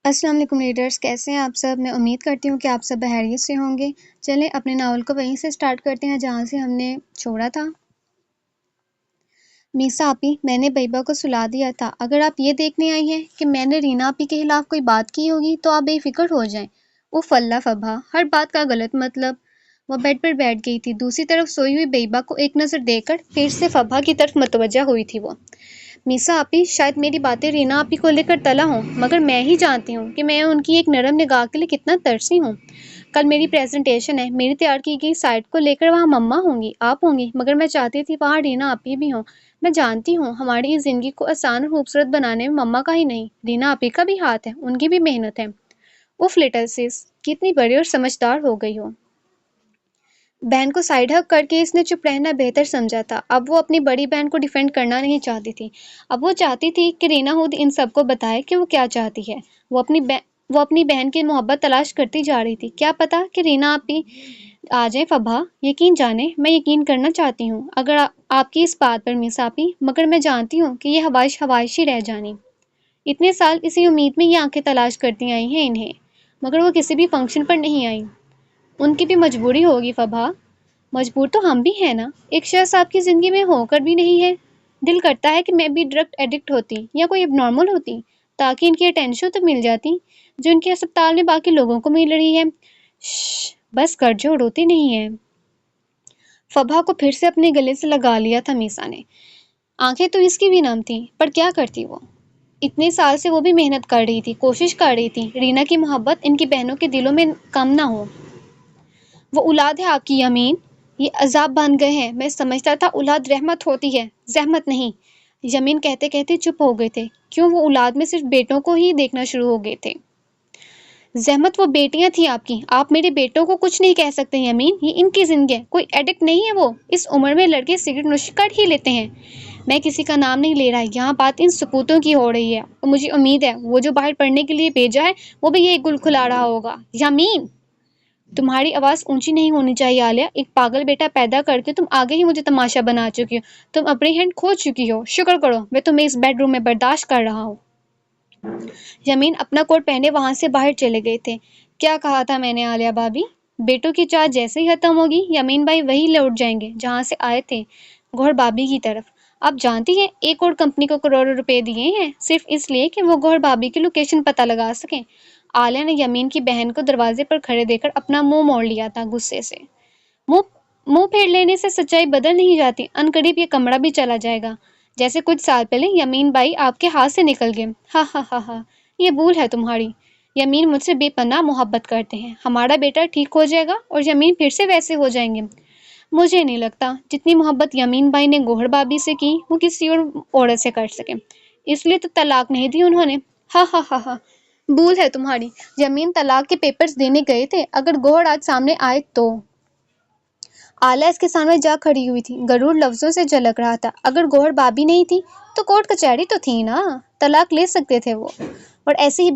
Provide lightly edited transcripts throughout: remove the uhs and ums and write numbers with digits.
السلام علیکم ریڈرز، کیسے ہیں آپ سب؟ میں امید کرتی ہوں کہ آپ سب بخیریت سے ہوں گے۔ چلیں اپنے ناول کو وہیں سے سٹارٹ کرتے ہیں جہاں سے ہم نے چھوڑا تھا۔ میسا آپی، میں نے بیبا کو سلا دیا تھا۔ اگر آپ یہ دیکھنے آئی ہیں کہ میں نے رینا آپی کے خلاف کوئی بات کی ہوگی تو آپ بے فکر ہو جائیں۔ اف اللہ فبا، ہر بات کا غلط مطلب۔ وہ بیڈ پر بیٹھ گئی تھی۔ دوسری طرف سوئی ہوئی بیبا کو ایک نظر دے کر پھر سے فبا کی طرف متوجہ ہوئی تھی وہ۔ میسا آپی، شاید میری باتیں رینا آپی کو لے کر تلا ہوں، مگر میں ہی جانتی ہوں کہ میں ان کی ایک نرم نگاہ کے لیے کتنا ترسی ہوں۔ کل میری پریزنٹیشن ہے، میری تیار کی گئی سائٹ کو لے کر وہاں مما ہوں گی، آپ ہوں گی، مگر میں چاہتی تھی وہاں رینا آپی بھی ہوں۔ میں جانتی ہوں ہماری اس زندگی کو آسان اور خوبصورت بنانے میں مما کا ہی نہیں، رینا آپی کا بھی ہاتھ ہے، ان کی بھی محنت ہے۔ اف لٹل سس، کتنی بڑی اور سمجھدار ہو گئی ہو۔ بہن کو سائڈ ہگ کر کے اس نے چپ رہنا بہتر سمجھا تھا۔ اب وہ اپنی بڑی بہن کو ڈیفینڈ کرنا نہیں چاہتی تھی۔ اب وہ چاہتی تھی کہ رینا خود ان سب کو بتائے کہ وہ کیا چاہتی ہے۔ وہ اپنی بہن کی محبت تلاش کرتی جا رہی تھی۔ کیا پتا کہ رینا آپی آ جائیں فبا، یقین جانے، میں یقین کرنا چاہتی ہوں اگر آپ کی اس بات پر میس آپی، مگر میں جانتی ہوں کہ یہ حواشی رہ جانی۔ اتنے سال اسی امید میں یہ آنکھیں تلاش کرتی آئی ہیں انہیں، مگر وہ کسی بھی فنکشن پر نہیں آئیں۔ ان کی بھی مجبوری ہوگی فبا، مجبور تو ہم بھی ہیں نا۔ ایک شخص آپ کی زندگی میں ہو کر بھی نہیں ہے۔ دل کرتا ہے کہ میں بھی ڈرگ ایڈکٹ ہوتی یا کوئی اب نارمل ہوتی، تاکہ ان کی اٹینشن تو مل جاتی جو ان کے اسپتال میں باقی لوگوں کو مل رہی ہے۔ بس کر جو، روتی نہیں ہے۔ فبا کو پھر سے اپنے گلے سے لگا لیا تھا میسا نے۔ آنکھیں تو اس کی بھی نم تھیں، پر کیا کرتی وہ؟ اتنے سال سے وہ بھی محنت کر رہی تھی، کوشش کر رہی تھی رینا کی محبت ان کی بہنوں کے دلوں میں کم نہ ہو۔ وہ اولاد ہے آپ کی یمین، یہ عذاب بن گئے ہیں۔ میں سمجھتا تھا اولاد رحمت ہوتی ہے، زحمت نہیں۔ یمین کہتے کہتے چپ ہو گئے تھے۔ کیوں وہ اولاد میں صرف بیٹوں کو ہی دیکھنا شروع ہو گئے تھے؟ زحمت وہ بیٹیاں تھیں آپ کی، آپ میرے بیٹوں کو کچھ نہیں کہہ سکتے یمین، یہ ان کی زندگی ہے، کوئی ایڈکٹ نہیں ہے وہ۔ اس عمر میں لڑکے سگریٹ نوشی کر ہی لیتے ہیں۔ میں کسی کا نام نہیں لے رہا، یہاں بات ان سپوتوں کی ہو رہی ہے، اور مجھے امید ہے وہ جو باہر پڑھنے کے لیے بھیجا ہے وہ بھی یہی گل کھلا رہا ہوگا۔ یمین، تمہاری آواز اونچی نہیں ہونی چاہیے عالیہ، ایک پاگل بیٹا پیدا کر کے تم آگے ہی مجھے تماشا بنا چکی ہو، تم اپنی ہینڈ کھو چکی ہو، شکر کرو میں تمہیں اس بیڈ روم میں برداشت کر رہا ہوں۔ یمین اپنا کوٹ پہنے وہاں سے باہر چلے گئے تھے۔ کیا کہا تھا میں نے عالیہ بھابی؟ بیٹوں کی چاہ جیسے ہی ختم ہوگی یمین بھائی وہی لوٹ جائیں گے جہاں سے آئے تھے، گوہر بھابی کی طرف۔ آپ جانتی ہیں ایک اور کمپنی کو کروڑوں روپے دیے ہیں صرف اس لیے کہ وہ گوہر بھابی کی لوکیشن پتہ لگا سکیں۔ عالیہ نے یمین کی بہن کو دروازے پر کھڑے دیکھ کر اپنا منہ موڑ لیا تھا غصے سے۔ منہ پھیر لینے سے سچائی بدل نہیں جاتی، ان قریب یہ کمرہ بھی چلا جائے گا، جیسے کچھ سال پہلے یمین بھائی آپ کے ہاتھ سے نکل گئے۔ ہا ہا ہا ہا، یہ بھول ہے تمہاری۔ یمین مجھ سے بے پناہ محبت کرتے ہیں، ہمارا بیٹا ٹھیک ہو جائے گا اور یمین پھر سے ویسے ہو جائیں گے۔ مجھے نہیں لگتا جتنی محبت یمین بھائی نے گوہر بھابی سے کی وہ کسی اور عورت سے کر سکے، اس لیے تو طلاق نہیں دی انہوں نے۔ ہا ہا ہا ہا، بھول ہے تمہاری، یمین طلاق کے پیپرز دینے گئے تھے، اگر گوہر آج سامنے آئے تو۔ عالیہ اس کے سامنے جا کھڑی ہوئی تھی، غرور لفظوں سے جھلک رہا تھا۔ اگر گوہر بھابی نہیں تھی تو کورٹ کچہری تو تھی نا، طلاق لے سکتے تھے وہ۔ اور ایسی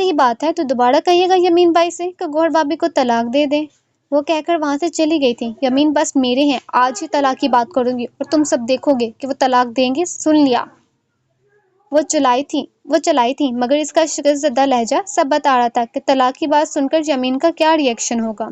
ہی بات ہے تو دوبارہ کہیے گا یمین بھائی سے کہ گوہر بھابی کو طلاق دے دیں۔ وہ کہہ کر وہاں سے چلی گئی تھی۔ یمین بس میرے ہیں، آج ہی طلاق کی بات کروں گی اور تم سب دیکھو گے کہ وہ طلاق دیں گے، سن لیا۔ وہ چلائی تھی مگر اس کا شکست زدہ لہجہ سب بتا رہا تھا کہ طلاق کی بات سن کر یمین کا کیا ری ایکشن ہوگا۔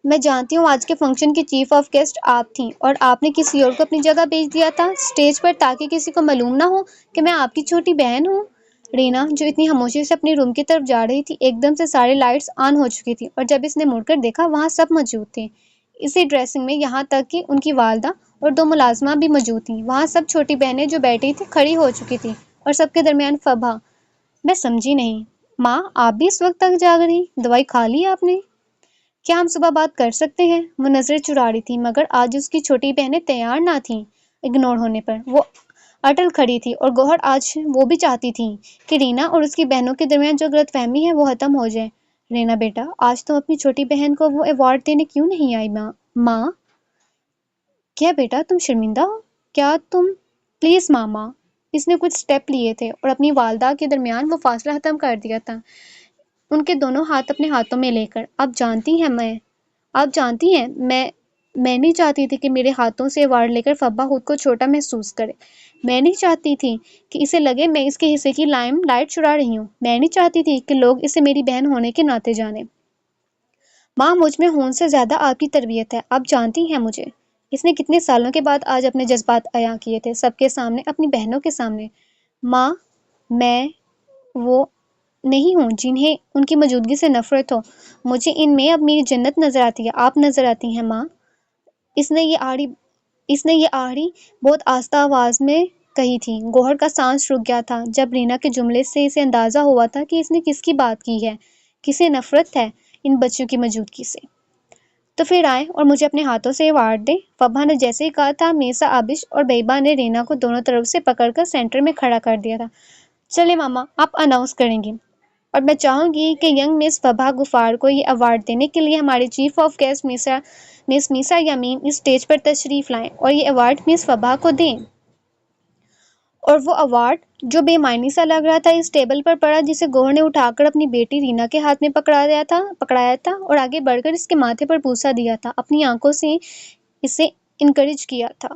میں جانتی ہوں آج کے فنکشن کی چیف آف گیسٹ آپ تھیں اور آپ نے کسی اور کو اپنی جگہ بھیج دیا تھا اسٹیج پر تاکہ کسی کو معلوم نہ ہو کہ میں آپ کی چھوٹی بہن ہوں۔ رینا جو اتنی خاموشی سے اپنے روم کی طرف جا رہی تھی، ایک دم سے ساری لائٹس آن ہو چکی تھی اور جب اس نے مڑ کر دیکھا وہاں سب موجود تھے، اسی ڈریسنگ میں، یہاں تک کہ ان کی والدہ اور دو ملازمہ بھی موجود تھیں۔ وہاں سب چھوٹی بہنیں جو بیٹھی تھی کھڑی ہو چکی تھی اور سب کے درمیان فبا۔ میں سمجھی نہیں ماں، آپ بھی اس وقت تک جاگ رہی؟ دوائی کھا لی آپ نے؟ کیا ہم صبح بات کر سکتے ہیں؟ وہ نظریں چرا رہی تھی مگر آج اس کی چھوٹی بہنیں تیار نہ تھیں اگنور ہونے پر۔ وہ اٹل کھڑی تھی اور گوہر آج وہ بھی چاہتی تھی کہ رینا اور اس کی بہنوں کے درمیان جو غلط فہمی ہے وہ ختم ہو جائے۔ رینا بیٹا، آج تم اپنی چھوٹی بہن کو وہ ایوارڈ دینے کیوں نہیں آئی؟ ماں، کیا بیٹا تم شرمندہ ہو؟ کیا تم پلیز ماما۔ اس نے کچھ سٹیپ لیے تھے اور اپنی والدہ کے درمیان وہ فاصلہ ختم کر دیا تھا، ان کے دونوں ہاتھ اپنے ہاتھوں میں لے کر۔ آپ جانتی ہیں میں نہیں چاہتی تھی کہ میرے ہاتھوں سے ایوارڈ لے کر فبا خود کو چھوٹا محسوس کرے۔ میں نہیں چاہتی تھی کہ اسے لگے میں اس کے حصے کی لائم لائٹ چرا رہی ہوں۔ میں نہیں چاہتی تھی کہ لوگ اسے میری بہن ہونے کے ناطے جانیں۔ ماں، مجھ میں ہون سے زیادہ آپ کی تربیت ہے، آپ جانتی ہیں مجھے۔ اس نے کتنے سالوں کے بعد آج اپنے جذبات عیاں کیے تھے، سب کے سامنے، اپنی بہنوں کے سامنے۔ ماں، میں وہ نہیں ہوں جنہیں ان کی موجودگی سے نفرت ہو۔ مجھے ان میں اب میری جنت نظر آتی ہے، آپ نظر آتی ہیں ماں۔ اس نے یہ آڑی بہت آہستہ آواز میں کہی تھی۔ گوہر کا سانس رک گیا تھا جب رینا کے جملے سے اسے اندازہ ہوا تھا کہ اس نے کس کی بات کی ہے، کسے نفرت ہے ان بچوں کی موجودگی سے۔ تو پھر آئیں اور مجھے اپنے ہاتھوں سے ایوارڈ دیں۔ فبا نے جیسے ہی کہا تھا، میسا آبش اور بیبا نے رینا کو دونوں طرف سے پکڑ کر سینٹر میں کھڑا کر دیا تھا۔ چلیں ماما، آپ اناؤنس کریں گی۔ اور میں چاہوں گی کہ ینگ مس فبا غفار کو یہ ایوارڈ دینے کے لیے ہماری chief of guest miss Maisa Yameen اس اسٹیج پر تشریف لائیں اور یہ ایوارڈ مس فبا کو دیں۔ اور وہ ایوارڈ جو بے معنی سا لگ رہا تھا اس ٹیبل پر پڑا، جسے گوہر نے اٹھا کر اپنی بیٹی رینا کے ہاتھ میں پکڑایا تھا اور آگے بڑھ کر اس کے ماتھے پر بوسہ دیا تھا، اپنی آنکھوں سے اسے انکریج کیا تھا۔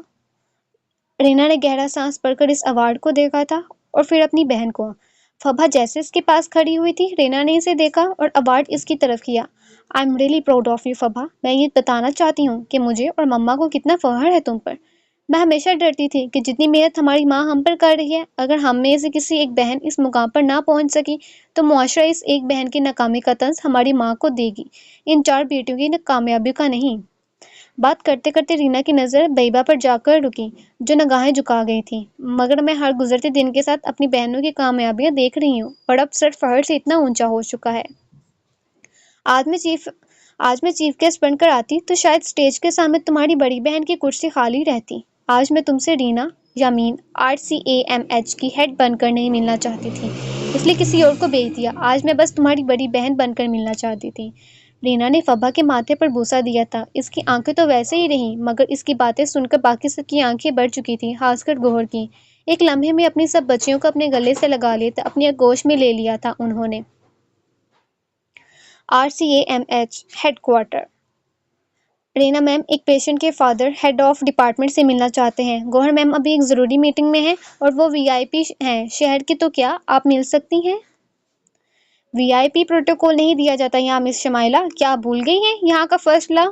رینا نے گہرا سانس بھر کر اس ایوارڈ کو دیکھا تھا اور پھر اپنی بہن کو۔ فبا جیسے اس کے پاس کھڑی ہوئی تھی، رینا نے اسے دیکھا اور ایوارڈ اس کی طرف کیا۔ I am really proud of you فبا، میں یہ بتانا چاہتی ہوں کہ مجھے اور مما کو کتنا فخر ہے تم پر۔ میں ہمیشہ ڈرتی تھی کہ جتنی محنت ہماری ماں ہم پر کر رہی ہے، اگر ہم میں سے کسی ایک بہن اس مقام پر نہ پہنچ سکی تو معاشرہ اس ایک بہن کی ناکامی کا طنز ہماری ماں کو دے گی، ان 4 بیٹیوں کی کامیابی کا نہیں۔ بات کرتے کرتے رینا کی نظر بیبا پر جا کر رکی، جو نگاہیں جھکا گئی تھی۔ مگر میں ہر گزرتے دن کے ساتھ اپنی بہنوں کی کامیابیاں دیکھ رہی ہوں اور اب سر فخر سے اتنا اونچا ہو چکا ہے۔ آج میں چیف گیسٹ بن کر آتی تو شاید اسٹیج کے سامنے تمہاری بڑی بہن کی کرسی خالی رہتی۔ آج میں تم سے رینا یامین RCAMH کی ہیڈ بن کر نہیں ملنا چاہتی تھی، اس لیے کسی اور کو بھیج دیا۔ آج میں بس تمہاری بڑی بہن بن کر ملنا چاہتی تھی۔ رینا نے فبا کے ماتھے پر بوسہ دیا تھا۔ اس کی آنکھیں تو ویسے ہی رہیں، مگر اس کی باتیں سن کر باقی سب کی آنکھیں بڑھ چکی تھیں، خاص کر گوہر کی۔ ایک لمحے میں اپنی سب بچیوں کو اپنے گلے سے لگا لیا تھا، اپنی آغوش میں لے لیا تھا انہوں نے۔ RCAMH headquarter. Reena ma'am, ایک پیشنٹ کے فادر ہیڈ آف ڈپارٹمنٹ سے ملنا چاہتے ہیں۔ گوہر میم ابھی ایک ضروری میٹنگ میں ہیں اور وہ VIP ہیں شہر کی، تو کیا آپ مل سکتی ہیں؟ VIP پروٹوکول نہیں دیا جاتا یہاں مس شمائلہ، کیا آپ بھول گئی ہیں یہاں کا فرسٹ لا؟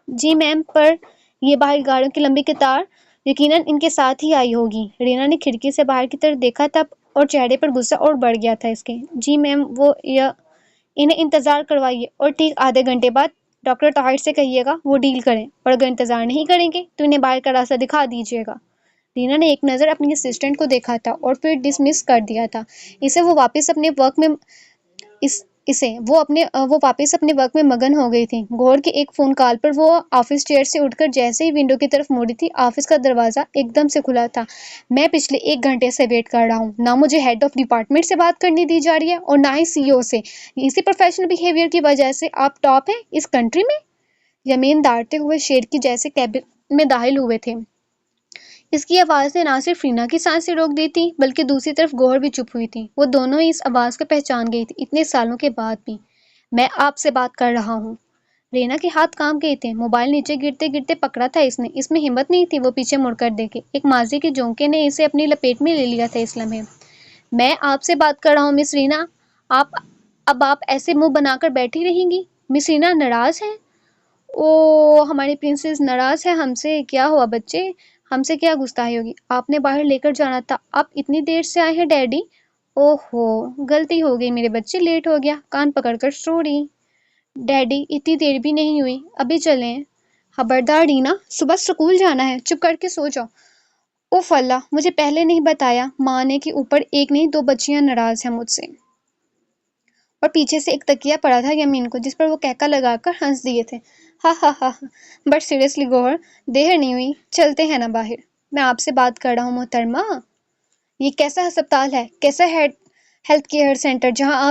جی میم، پر یہ باہر گاڑیوں کی لمبی قطار یقیناً ان کے ساتھ ہی آئی ہوگی۔ رینا نے کھڑکی سے باہر کی طرف دیکھا تھا اور چہرے پر غصہ اور بڑھ گیا تھا اس کے۔ جی میم، انہیں انتظار کروائیے اور ٹھیک آدھے گھنٹے بعد ڈاکٹر طاہر سے کہیے گا وہ ڈیل کریں، اور اگر انتظار نہیں کریں گے تو انہیں باہر کا راستہ دکھا دیجیے گا۔ رینا نے ایک نظر اپنی اسسٹنٹ کو دیکھا تھا اور پھر ڈسمس کر دیا تھا وہ واپس اپنے ورک میں مگن ہو گئی تھی۔ گوہر کے ایک فون کال پر وہ آفس چیئر سے اٹھ کر جیسے ہی ونڈو کی طرف مڑی تھی، آفس کا دروازہ ایک دم سے کھلا تھا۔ میں پچھلے 1 گھنٹے سے ویٹ کر رہا ہوں، نہ مجھے ہیڈ آف ڈپارٹمنٹ سے بات کرنے دی جا رہی ہے اور نہ ہی CEO سے۔ اسی پروفیشنل بیہیویئر کی وجہ سے آپ ٹاپ ہیں اس کنٹری میں؟ یمین داڑتے ہوئے شیر کی جیسے کیبن میں داخل ہوئے تھے۔ اس کی آواز نے نہ صرف رینا کی سانسیں روک دی تھی، بلکہ دوسری طرف گوہر بھی چپ ہوئی تھی۔ وہ دونوں ہی اس آواز کو پہچان گئی تھی، اتنے سالوں کے بعد بھی۔ میں آپ سے بات کر رہا ہوں۔ رینا کے ہاتھ کانپ گئے تھے، موبائل نیچے گرتے گرتے پکڑا تھا اس نے۔ اس میں ہمت نہیں تھی وہ پیچھے مڑ کر دیکھے، ایک ماضی کے جھونکے نے اسے اپنی لپیٹ میں لے لیا تھا اس لمحے۔ میں آپ سے بات کر رہا ہوں مس رینا، اب آپ ایسے منہ بنا کر بیٹھی رہیں گی؟ مس رینا ناراض ہیں؟ اوہ، ہماری پرنسس ناراض ہے ہم سے؟ کیا ہوا بچے، ہم سے کیا گستاخی ہوگی؟ آپ نے باہر لے کر جانا تھا، آپ اتنی دیر سے آئے ہیں ڈیڈی؟ اوہو، غلطی ہو گئی میرے بچے، لیٹ ہو گیا، کان پکڑ کر سوری۔ ڈیڈی، اتنی دیر بھی نہیں ہوئی، ابھی چلیں۔ خبردار رینا، صبح اسکول جانا ہے، چپ کر کے سو جاؤ۔ اوف اللہ، مجھے پہلے نہیں بتایا ماں نے کہ اوپر ایک نہیں 2 بچیاں ناراض ہیں مجھ سے۔ اور پیچھے سے ایک تکیہ پڑا تھا یمین کو، جس پر وہ کہکا لگا کر ہنس دیے تھے۔ ہا ہا ہا، بٹ سیریسلی گوہر، دیر نہیں ہوئی، چلتے ہیں نا باہر؟ میں آپ سے بات کر رہا ہوں محترمہ۔ یہ کیسا ہسپتال ہے، کیسا ہیلتھ کیئر سینٹر جہاں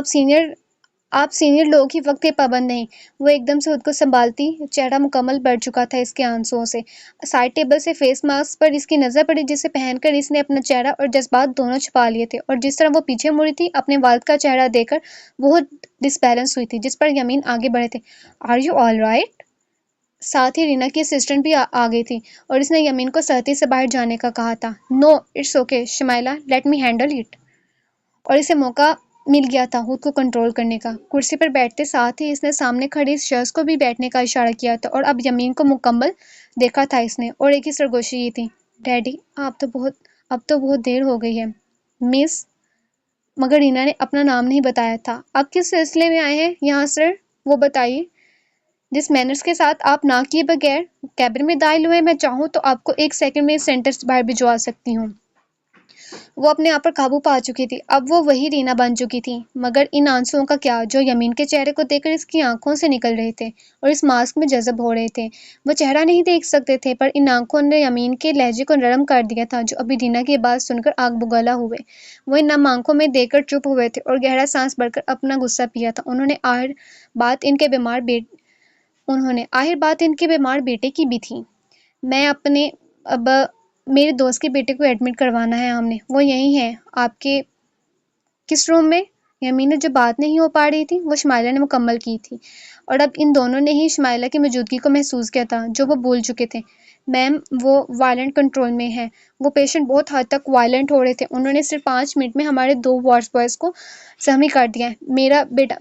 آپ سینئر لوگ ہی وقت کے پابند نہیں؟ وہ ایک دم سے خود کو سنبھالتی، چہرہ مکمل بھر چکا تھا اس کے آنسوؤں سے۔ سائڈ ٹیبل سے فیس ماسک پر اس کی نظر پڑی، جسے پہن کر اس نے اپنا چہرہ اور جذبات دونوں چھپا لیے تھے، اور جس طرح وہ پیچھے مڑی تھی اپنے والد کا چہرہ دیکھ کر بہت ڈس بیلنس ہوئی تھی، جس پر یمین آگے بڑھے تھے۔ Are you all right? ساتھ ہی رینا کی اسسٹنٹ بھی آ گئی تھی اور اس نے یمین کو سہتی سے باہر جانے کا کہا تھا۔ No it's okay Shumaila, let me handle it. اور اسے موقع مل گیا تھا خود کو کنٹرول کرنے کا۔ کرسی پر بیٹھتے ساتھ ہی اس نے سامنے کھڑی اس شخص کو بھی بیٹھنے کا اشارہ کیا تھا اور اب یمین کو مکمل دیکھا تھا اس نے اور ایک ہی سرگوشی کی تھی، ڈیڈی اب تو بہت دیر ہو گئی ہے مس۔ مگر رینا نے اپنا نام نہیں بتایا تھا۔ آپ کس سلسلے میں آئے ہیں یہاں سر، وہ بتائیے۔ جس مینرز کے ساتھ آپ نہ کیے بغیر کیبن میں داخل ہوئے، میں چاہوں تو آپ کو 1 سیکنڈ میں اس سینٹر سے باہر بھجوا سکتی ہوں۔ وہ اپنے آپ پر قابو پا چکی تھی، اب وہ وہی رینا بن چکی تھی۔ مگر ان آنسوؤں کا کیا جو یمین کے چہرے کو دیکھ کر اس کی آنکھوں سے نکل رہے تھے اور اس ماسک میں جذب ہو رہے تھے۔ وہ چہرہ نہیں دیکھ سکتے تھے پر ان آنکھوں نے یمین کے لہجے کو نرم کر دیا تھا جو ابھی رینا کی بات سن کر آگ بگولا ہوئے۔ وہ ان نم آنکھوں میں دیکھ کر چپ ہوئے تھے اور گہرا سانس بھر کر اپنا غصہ پیا تھا۔ انہوں نے آخر بات ان کے بیمار بیٹے کی بھی تھی۔ اب میرے دوست کے بیٹے کو ایڈمٹ کروانا ہے ہم نے، وہ یہیں ہے آپ کے کس روم میں؟ یمین نے جو بات نہیں ہو پا رہی تھی وہ شمائلہ نے مکمل کی تھی اور اب ان دونوں نے ہی شمائلہ کی موجودگی کو محسوس کیا تھا جو وہ بھول چکے تھے۔ میم وہ وائلنٹ کنٹرول میں ہے، وہ پیشنٹ بہت حد تک وائلنٹ ہو رہے تھے، انہوں نے صرف 5 منٹ میں ہمارے 2 وارڈ بوائز کو زخمی کر دیا ہے۔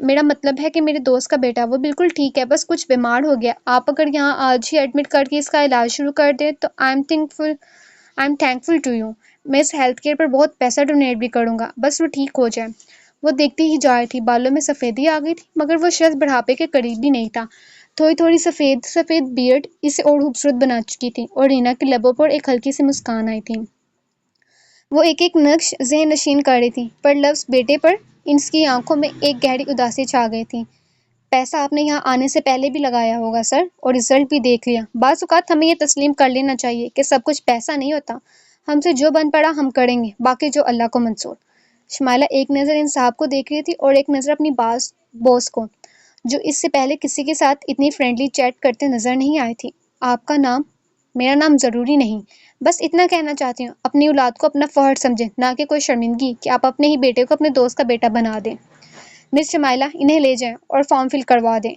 میرا مطلب ہے کہ میرے دوست کا بیٹا وہ بالکل ٹھیک ہے، بس کچھ بیمار ہو گیا۔ آپ اگر یہاں آج ہی ایڈمٹ کر کے اس کا علاج شروع کر دیں تو I am thankful to you. میں اس ہیلتھ کیئر پر بہت پیسہ ڈونیٹ بھی کروں گا، بس وہ ٹھیک ہو جائے۔ وہ دیکھتی ہی جا رہی تھی، بالوں میں سفیدی آ گئی تھی مگر وہ شخص بڑھاپے کے قریب بھی نہیں تھا۔ تھوڑی سفید بیئرڈ اسے اور خوبصورت بنا چکی تھی اور رینا کے لبوں پر ایک ہلکی سی مسکان آئی تھی۔ وہ ایک نقش ذہن نشین کر رہی تھی پر لفظ بیٹے پر اس کی آنکھوں میں ایک گہری اداسی چھا گئی تھی۔ پیسہ آپ نے یہاں آنے سے پہلے بھی لگایا ہوگا سر، اور رزلٹ بھی دیکھ لیا۔ بعض اوقات ہمیں یہ تسلیم کر لینا چاہیے کہ سب کچھ پیسہ نہیں ہوتا۔ ہم سے جو بن پڑا ہم کریں گے، باقی جو اللہ کو منظور۔ شمائلہ ایک نظر ان صاحب کو دیکھ رہی تھی اور ایک نظر اپنی بوس کو، جو اس سے پہلے کسی کے ساتھ اتنی فرینڈلی چیٹ کرتے نظر نہیں آئی تھی۔ آپ کا نام؟ میرا نام ضروری نہیں، بس اتنا کہنا چاہتی ہوں اپنی اولاد کو اپنا فخر سمجھیں، نہ کہ کوئی شرمندگی کہ آپ اپنے ہی بیٹے کو اپنے دوست کا بیٹا بنا دیں۔ مس شمائلہ انہیں لے جائیں اور فارم فل کروا دیں۔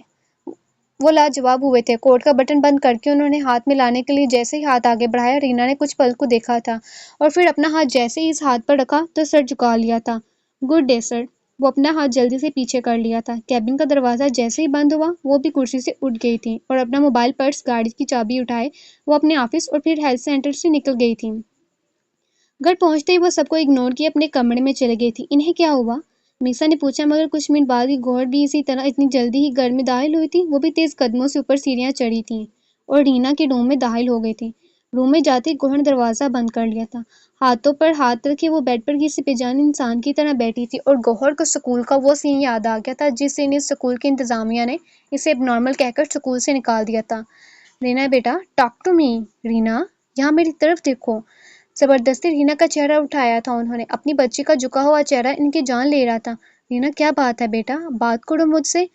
وہ لاجواب ہوئے تھے۔ کوٹ کا بٹن بند کر کے انہوں نے ہاتھ ملانے کے لیے جیسے ہی ہاتھ آگے بڑھایا، رینا نے کچھ پل کو دیکھا تھا اور پھر اپنا ہاتھ جیسے ہی اس ہاتھ پر رکھا تو سر جھکا لیا تھا۔ Good day sir. وہ اپنا ہاتھ جلدی سے پیچھے کر لیا تھا۔ کیبن کا دروازہ جیسے ہی بند ہوا وہ بھی کرسی سے اٹھ گئی تھی اور اپنا موبائل پرس گاڑی کی چابی اٹھائے وہ اپنے آفس اور پھر ہیلتھ سینٹر سے نکل گئی تھی۔ گھر پہنچتے ہی وہ سب کو اگنور کیے اپنے کمرے میں چلے گئی تھی۔ انہیں کیا ہوا؟ میسا نے پوچھا مگر کچھ منٹ بعد ہی گوہر بھی اسی طرح اتنی جلدی ہی گھر میں داخل ہوئی تھی۔ وہ بھی تیز قدموں سے اوپر سیڑھیاں چڑھی تھی اور رینا کے روم میں داخل ہو گئی تھی۔ روم میں جاتے ہی گوہر نے دروازہ بند کر لیا تھا۔ ہاتھوں پر ہاتھ رکھے وہ بیڈ پر کسی بے جان انسان کی طرح بیٹھی تھی اور گوہر کو سکول کا وہ سین یاد آ گیا تھا جس دن اس سکول کی انتظامیہ نے اسے اب نارمل کہہ کر سکول سے نکال دیا تھا۔ رینا بیٹا، ٹاک ٹو می۔ رینا، یہاں میری طرف دیکھو۔ زبردستی رینا کا چہرہ اٹھایا تھا انہوں نے۔ اپنی بچی کا جھکا ہوا چہرہ ان کی جان لے رہا تھا۔ رینا کیا بات ہے بیٹا، بات کرو مجھ سے۔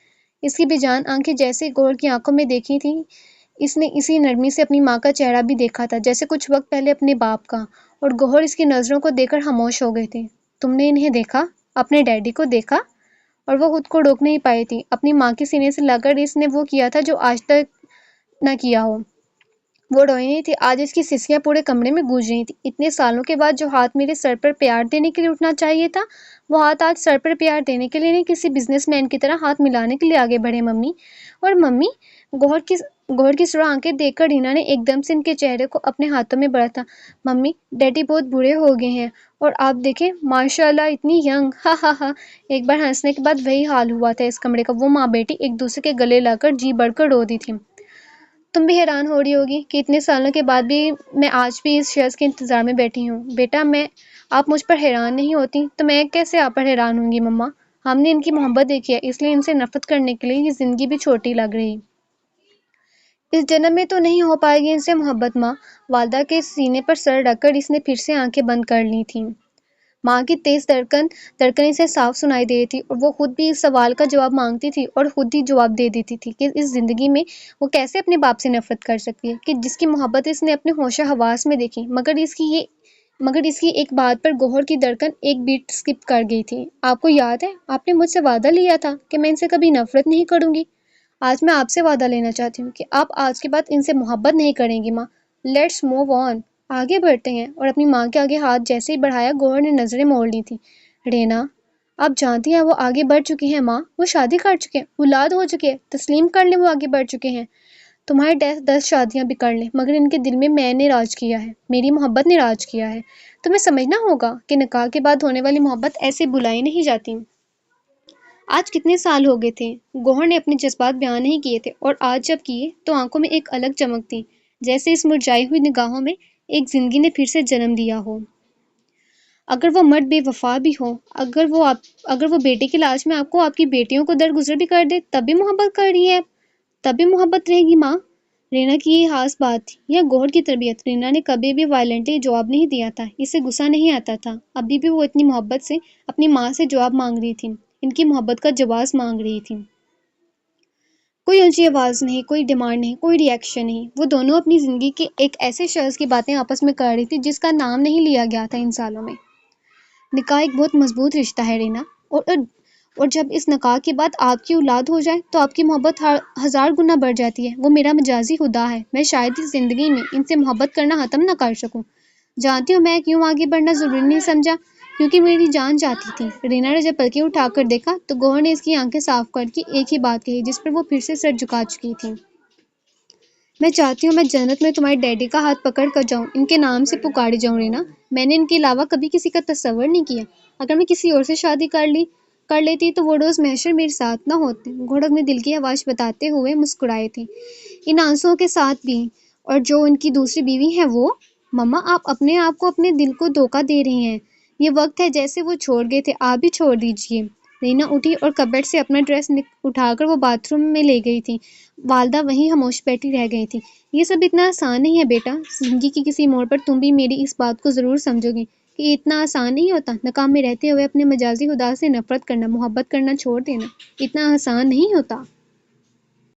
اس کی بے جان آنکھیں جیسے گوہر کی آنکھوں میں دیکھی تھی اس نے اسی نرمی سے اپنی ماں کا چہرہ بھی دیکھا تھا جیسے کچھ وقت پہلے اپنے باپ کا، اور گوہر اس کی نظروں کو دیکھ کر خاموش ہو گئے تھے۔ تم نے انہیں دیکھا؟ اپنے ڈیڈی کو دیکھا؟ اور وہ خود کو روک نہیں پائی تھی۔ اپنی ماں کے سینے سے لگ کر اس نے وہ کیا تھا جو آج تک نہ کیا ہو۔ وہ روئی نہیں تھی، آج اس کی سسکیاں پورے کمرے میں گونج رہی تھیں۔ اتنے سالوں کے بعد جو ہاتھ میرے سر پر پیار دینے کے لیے اٹھنا چاہیے تھا وہ ہاتھ آج سر پر پیار دینے کے لیے نہیں، کسی بزنس مین کی طرح ہاتھ ملانے کے لیے آگے بڑھے۔ ممی اور ممی، گوہر کی سرخ آنکھیں دیکھ کر رینا نے ایک دم سے ان کے چہرے کو اپنے ہاتھوں میں بڑھا تھا۔ ممی، ڈیڈی بہت بوڑھے ہو گئے ہیں اور آپ دیکھیں ماشاء اللہ اتنی ینگ، ہا ہا ہا۔ ایک بار ہنسنے کے بعد وہی حال ہوا تھا اس کمرے کا۔ وہ ماں بیٹی ایک دوسرے کے گلے لگ کر جی بڑھ کر رو دی تھی۔ تم بھی حیران ہو رہی ہوگی کہ اتنے سالوں کے بعد بھی میں آج بھی اس شخص کے انتظار میں بیٹھی ہوں۔ بیٹا، آپ مجھ پر حیران نہیں ہوتی تو میں کیسے آپ پر حیران ہوں گی مما؟ ہم نے ان کی محبت دیکھی ہے، اس لیے ان سے نفرت کرنے کے لیے یہ زندگی بھی چھوٹی لگ رہی۔ اس جنم میں تو نہیں ہو پائے گی ان سے محبت ماں۔ والدہ کے سینے پر سر رکھ کر اس نے پھر سے آنکھیں بند کر لی تھیں۔ ماں کی تیز دھڑکن اسے صاف سنائی دے رہی تھی اور وہ خود بھی اس سوال کا جواب مانگتی تھی اور خود ہی جواب دے دیتی تھی کہ اس زندگی میں وہ کیسے اپنے باپ سے نفرت کر سکتی ہے کہ جس کی محبت اس نے اپنے ہوش و حواس میں دیکھی۔ مگر اس کی ایک بات پر گوہر کی دھڑکن ایک بیٹ سکپ کر گئی تھی۔ آپ کو یاد ہے آپ نے مجھ سے وعدہ لیا تھا کہ میں ان سے کبھی نفرت نہیں کروں گی۔ آج میں آپ سے وعدہ لینا چاہتی ہوں کہ آپ آج کے بعد ان سے محبت نہیں کریں گی ماں. Let's move on. آگے بڑھتے ہیں اور اپنی ماں کے آگے ہاتھ جیسے ہی بڑھایا گوہر نے نظریں موڑ لی تھی. رینا آپ جانتی ہیں وہ آگے بڑھ چکے ہیں ماں. وہ شادی کر چکے ہیں, اولاد ہو چکے ہیں. تسلیم کر لیں وہ آگے بڑھ چکے ہیں. تمہارے 10 شادیاں بھی کر لیں مگر ان کے دل میں نے راج کیا ہے. میری محبت نے راج کیا ہے. تمہیں سمجھنا ہوگا کہ نکاح کے بعد ہونے والی محبت ایسے بلائی نہیں جاتی. آج کتنے سال ہو گئے تھے گوہر نے اپنے جذبات بیان نہیں کیے تھے اور آج جب کیے تو آنکھوں میں ایک الگ چمک تھی, جیسے اس مرجھائی ہوئی نگاہوں میں ایک زندگی نے پھر سے جنم لیا ہو. اگر وہ مرد بے وفا بھی ہو, اگر وہ بیٹے کی لاش میں آپ کو آپ کی بیٹیوں کو درگزر بھی کر دے, تب بھی محبت کر رہی ہے, تب بھی محبت رہے گی ماں. رینا کی یہ خاص بات تھی یا گوہر کی تربیت. رینا نے کبھی بھی وائلنٹلی جواب نہیں دیا تھا. اسے غصہ نہیں آتا تھا. ابھی بھی وہ اتنی محبت سے اپنی ماں سے جواب مانگ رہی تھی, ان کی محبت کا جواز مانگ رہی تھی. کوئی اونچی آواز نہیں, کوئی ڈیمانڈ نہیں, کوئی ری ایکشن نہیں. وہ دونوں اپنی زندگی کے ایک ایسے شخص کی باتیں آپس میں کر رہی تھی جس کا نام نہیں لیا گیا تھا ان سالوں میں. نکاح ایک بہت مضبوط رشتہ ہے رینا, اور جب اس نکاح کے بعد آپ کی اولاد ہو جائے تو آپ کی محبت 1000 گنا بڑھ جاتی ہے. وہ میرا مجازی خدا ہے. میں شاید اس زندگی میں ان سے محبت کرنا ختم نہ کر سکوں. جانتی ہوں میں کیوں آگے بڑھنا ضروری نہیں سمجھا, کیونکہ میری جان جاتی تھی. رینا نے جب پلکیں اٹھا کر دیکھا تو گوہر نے اس کی آنکھیں صاف کر کے ایک ہی بات کہی جس پر وہ پھر سے سر جھکا چکی تھی. میں چاہتی ہوں میں جنت میں تمہارے ڈیڈی کا ہاتھ پکڑ کر جاؤں, ان کے نام سے پکارے جاؤں رینا. میں نے ان کے علاوہ کبھی کسی کا تصور نہیں کیا. اگر میں کسی اور سے شادی کر لیتی تو وہ روز محشر میرے ساتھ نہ ہوتے. گھوڑ اپنے دل کی آواز بتاتے ہوئے مسکرائے تھے, ان آنسوؤں کے ساتھ بھی. اور جو ان کی دوسری بیوی ہے وہ. مما آپ اپنے آپ کو اپنے دل کو دھوکہ دے رہی ہیں. یہ وقت ہے جیسے وہ چھوڑ گئے تھے آپ بھی چھوڑ دیجیے. رینا اٹھی اور کبرٹ سے اپنا ڈریس اٹھا کر وہ باتھ روم میں لے گئی تھی. والدہ وہیں خاموش بیٹھی رہ گئی تھی. یہ سب اتنا آسان نہیں ہے بیٹا. زندگی کی کسی موڑ پر تم بھی میری اس بات کو ضرور سمجھو گی کہ یہ اتنا آسان نہیں ہوتا. ناکام میں رہتے ہوئے اپنے مجازی خدا سے نفرت کرنا, محبت کرنا چھوڑ دینا اتنا آسان نہیں ہوتا.